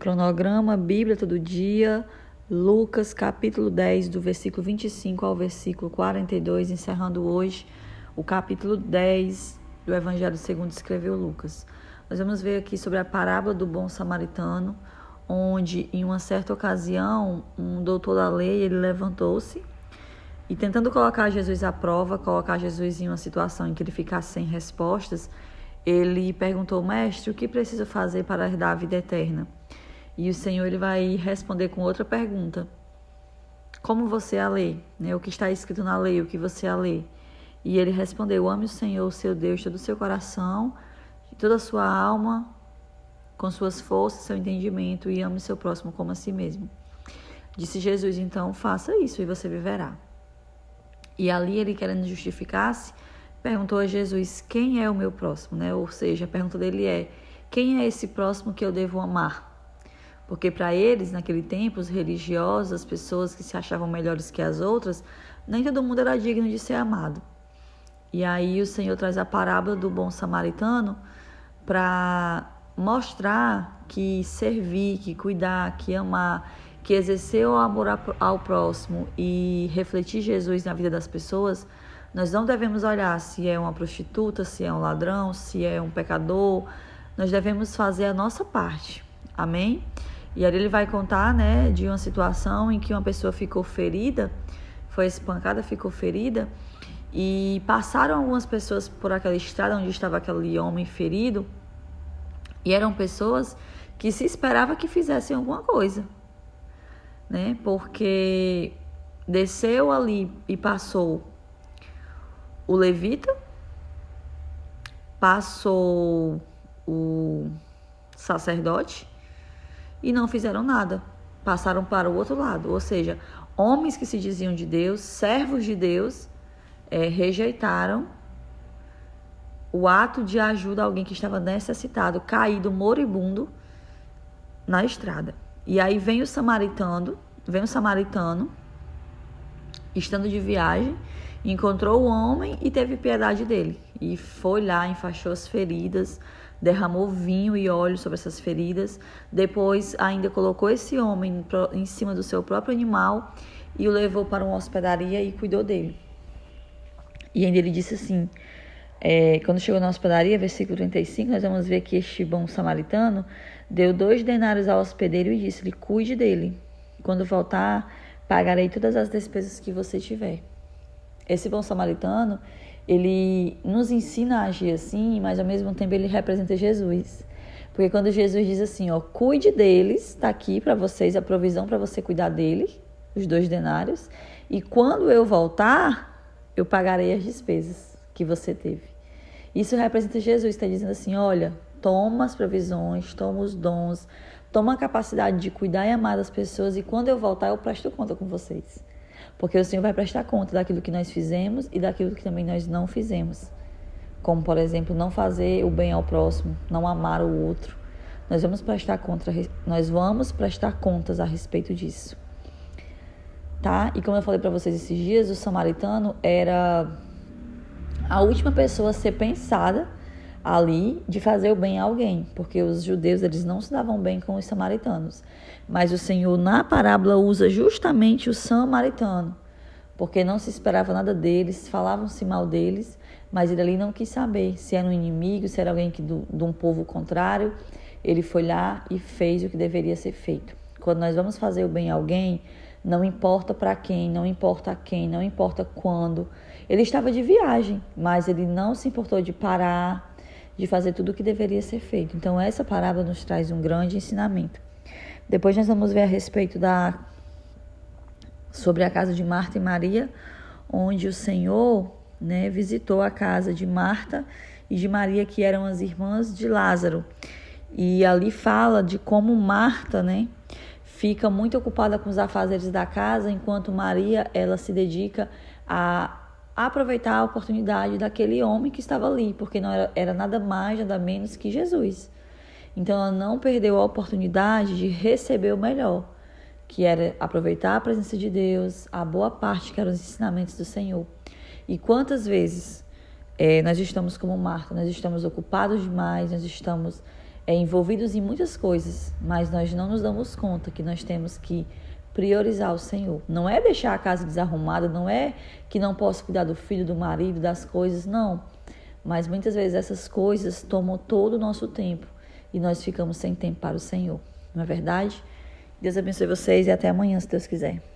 Cronograma, Bíblia todo dia, Lucas capítulo 10, do versículo 25 ao versículo 42, encerrando hoje o capítulo 10 do Evangelho segundo escreveu Lucas. Nós vamos ver aqui sobre a parábola do bom samaritano, onde em uma certa ocasião um doutor da lei ele levantou-se e, tentando colocar Jesus à prova, colocar Jesus em uma situação em que ele ficasse sem respostas, ele perguntou: mestre, o que preciso fazer para herdar a vida eterna? E o Senhor ele vai responder com outra pergunta: como você a lê? O que está escrito na lei, o que você a lê? E ele respondeu: ame o Senhor, o seu Deus, todo o seu coração, de toda a sua alma, com suas forças, seu entendimento, e ame o seu próximo como a si mesmo. Disse Jesus: então faça isso e você viverá. E ali ele, querendo justificar-se, perguntou a Jesus: quem é o meu próximo? Ou seja, a pergunta dele é: quem é esse próximo que eu devo amar? Porque para eles, naquele tempo, os religiosos, as pessoas que se achavam melhores que as outras, nem todo mundo era digno de ser amado. E aí o Senhor traz a parábola do bom samaritano para mostrar que servir, que cuidar, que amar, que exercer o amor ao próximo e refletir Jesus na vida das pessoas, nós não devemos olhar se é uma prostituta, se é um ladrão, se é um pecador. Nós devemos fazer a nossa parte. Amém? E aí ele vai contar, de uma situação em que uma pessoa ficou ferida, foi espancada, ficou ferida, e passaram algumas pessoas por aquela estrada onde estava aquele homem ferido, e eram pessoas que se esperava que fizessem alguma coisa, porque desceu ali e passou o levita, passou o sacerdote, e não fizeram nada, passaram para o outro lado. Ou seja, homens que se diziam de Deus, servos de Deus, rejeitaram o ato de ajuda a alguém que estava necessitado, caído, moribundo, na estrada. E aí vem o samaritano, estando de viagem, encontrou o homem e teve piedade dele. E foi lá, enfaixou as feridas, derramou vinho e óleo sobre essas feridas. Depois ainda colocou esse homem em cima do seu próprio animal e o levou para uma hospedaria e cuidou dele. E ainda ele disse assim, quando chegou na hospedaria, versículo 35, nós vamos ver que este bom samaritano deu 2 denários ao hospedeiro e disse-lhe: cuide dele. Quando voltar, pagarei todas as despesas que você tiver. Esse bom samaritano, ele nos ensina a agir assim, mas ao mesmo tempo ele representa Jesus. Porque quando Jesus diz assim, cuide deles, está aqui para vocês a provisão para você cuidar dele, os 2 denários, e quando eu voltar, eu pagarei as despesas que você teve. Isso representa Jesus, está dizendo assim, olha, toma as provisões, toma os dons, toma a capacidade de cuidar e amar das pessoas, e quando eu voltar, eu presto conta com vocês. Porque o Senhor vai prestar conta daquilo que nós fizemos e daquilo que também nós não fizemos. Como, por exemplo, não fazer o bem ao próximo, não amar o outro. Nós vamos prestar contas a respeito disso. Tá? E como eu falei para vocês esses dias, o samaritano era a última pessoa a ser pensada ali de fazer o bem a alguém, porque os judeus eles não se davam bem com os samaritanos, mas o Senhor na parábola usa justamente o samaritano, porque não se esperava nada deles, falavam-se mal deles, mas ele ali não quis saber se era um inimigo, se era alguém de um povo contrário. Ele foi lá e fez o que deveria ser feito. Quando nós vamos fazer o bem a alguém, não importa para quem, não importa a quem, não importa quando. Ele estava de viagem, mas ele não se importou de parar, de fazer tudo o que deveria ser feito. Então, essa parábola nos traz um grande ensinamento. Depois nós vamos ver a respeito sobre a casa de Marta e Maria, onde o Senhor, visitou a casa de Marta e de Maria, que eram as irmãs de Lázaro. E ali fala de como Marta, fica muito ocupada com os afazeres da casa, enquanto Maria, ela se dedica a aproveitar a oportunidade daquele homem que estava ali, porque não era nada mais, nada menos que Jesus. Então ela não perdeu a oportunidade de receber o melhor, que era aproveitar a presença de Deus, a boa parte que eram os ensinamentos do Senhor. E quantas vezes nós estamos como Marta, nós estamos ocupados demais, nós estamos envolvidos em muitas coisas, mas nós não nos damos conta que nós temos que priorizar o Senhor. Não é deixar a casa desarrumada, não é que não posso cuidar do filho, do marido, das coisas, não. Mas muitas vezes essas coisas tomam todo o nosso tempo e nós ficamos sem tempo para o Senhor. Não é verdade? Deus abençoe vocês e até amanhã, se Deus quiser.